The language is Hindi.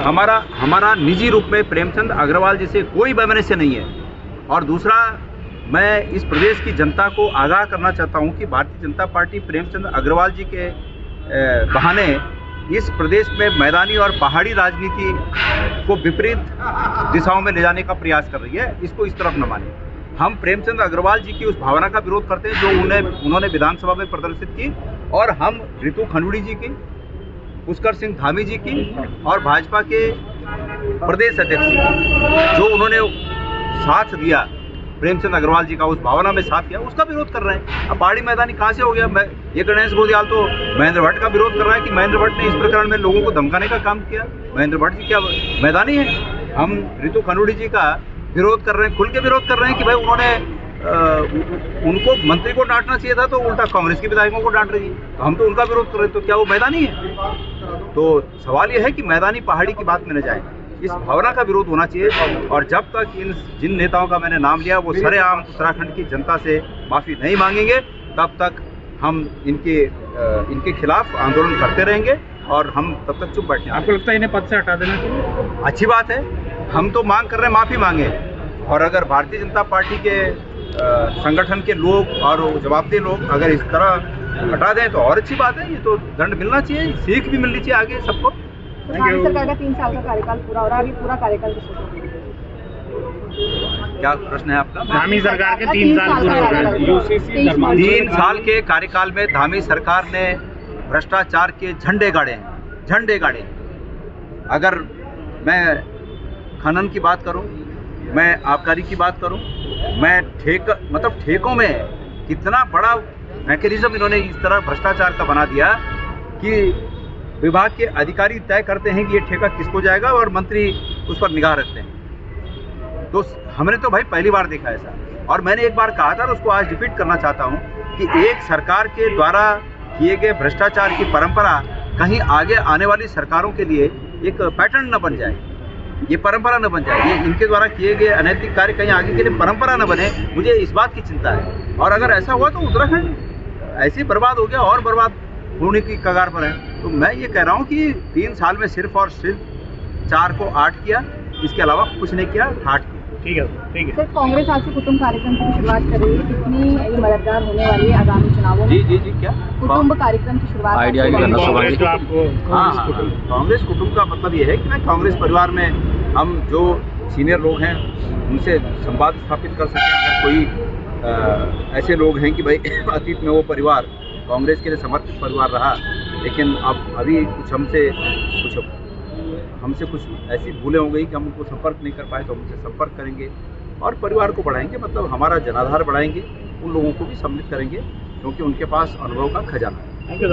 हमारा निजी रूप में प्रेमचंद अग्रवाल जी से कोई वैमनस्य नहीं है। और दूसरा, मैं इस प्रदेश की जनता को आगाह करना चाहता हूं कि भारतीय जनता पार्टी प्रेमचंद अग्रवाल जी के बहाने इस प्रदेश में मैदानी और पहाड़ी राजनीति को विपरीत दिशाओं में ले जाने का प्रयास कर रही है। इसको इस तरफ न माने। हम प्रेमचंद अग्रवाल जी की उस भावना का विरोध करते हैं जो उन्होंने विधानसभा में प्रदर्शित की, और हम रितु खनूड़ी जी की, पुष्कर सिंह धामी जी की और भाजपा के प्रदेश अध्यक्ष जी की जो उन्होंने साथ दिया, प्रेमचंद अग्रवाल जी का उस भावना में साथ दिया, उसका विरोध कर रहे हैं। अब पहाड़ी मैदानी कहाँ से हो गया? ये गणेश गोदियाल तो महेंद्र भट्ट का विरोध कर रहा है कि महेंद्र भट्ट ने इस प्रकरण में लोगों को धमकाने का काम किया। महेंद्र भट्ट जी क्या मैदानी है? हम रितु खनूड़ी जी का विरोध कर रहे हैं, खुल के विरोध कर रहे हैं कि भाई उनको मंत्री को डांटना चाहिए था तो उल्टा कांग्रेस के विधायकों को डांट रही है। तो हम तो उनका विरोध कर रहे हैं, तो क्या वो मैदानी है? तो सवाल यह है कि मैदानी पहाड़ी की बात में न जाए, इस भावना का विरोध होना चाहिए। और जब तक जिन नेताओं का मैंने नाम लिया वो सरेआम उत्तराखंड की जनता से माफ़ी नहीं मांगेंगे, तब तक हम इनके खिलाफ आंदोलन करते रहेंगे और हम तब तक चुप बैठे। आपको लगता है इन्हें पद से हटा देना चाहिए? अच्छी बात है, हम तो मांग कर रहे हैं माफ़ी मांगे। और अगर भारतीय जनता पार्टी के संगठन के लोग और जवाबदेह लोग अगर इस तरह हटा दें तो और अच्छी बात है। ये तो दंड मिलना चाहिए, सीख भी मिलनी चाहिए आगे सबको। धामी सरकार का 3 साल का कार्यकाल पूरा हो रहा है, अभी पूरा कार्यकाल क्या प्रश्न है आपका? धामी सरकार के 3 साल पूरे हो रहे हैं। 3 साल के कार्यकाल में धामी सरकार ने भ्रष्टाचार के झंडे गाड़े हैं, झंडे गाड़े। अगर मैं खनन की बात करूं, मैं आबकारी की बात करूं, मैं ठेकों में कितना बड़ा मैकेनिज्म इन्होंने इस तरह भ्रष्टाचार का बना दिया कि विभाग के अधिकारी तय करते हैं कि ये ठेका किसको जाएगा और मंत्री उस पर निगाह रखते हैं। तो हमने तो भाई पहली बार देखा ऐसा। और मैंने एक बार कहा था और उसको आज रिपीट करना चाहता हूं कि एक सरकार के द्वारा किए गए भ्रष्टाचार की परंपरा कहीं आगे आने वाली सरकारों के लिए एक पैटर्न न बन जाए, ये परंपरा न बन जाए, ये इनके द्वारा किए गए अनैतिक कार्य कहीं आगे के लिए परंपरा न बने। मुझे इस बात की चिंता है। और अगर ऐसा हुआ तो उत्तराखंड ऐसे ही बर्बाद हो गया और बर्बाद होने की कगार पर है। तो मैं ये कह रहा हूँ कि 3 साल में सिर्फ और सिर्फ 4 को 8 किया, इसके अलावा कुछ नहीं किया, 8 किया। ठीक है, ठीक है। सर, कांग्रेस आज से कुटुंब कार्यक्रम की शुरुआत कर रही है, कितनी ये मददगार होने वाली है आगामी चुनावों में? जी क्या कुटुंब कार्यक्रम की शुरुआत आइडिया कांग्रेस जो आपको कांग्रेस कुटुंब का मतलब ये है कि मैं कांग्रेस परिवार में हम जो सीनियर लोग हैं उनसे संवाद स्थापित कर सकें। अगर कोई ऐसे लोग हैं कि भाई अतीत में वो परिवार कांग्रेस के लिए समर्पित परिवार रहा, लेकिन अब अभी हमसे कुछ ऐसी भूलें हो गई कि हम उनको संपर्क नहीं कर पाए, तो हमसे संपर्क करेंगे और परिवार को बढ़ाएंगे, मतलब हमारा जनाधार बढ़ाएंगे, उन लोगों को भी सम्मिलित करेंगे क्योंकि उनके पास अनुभव का खजाना है। Thank you.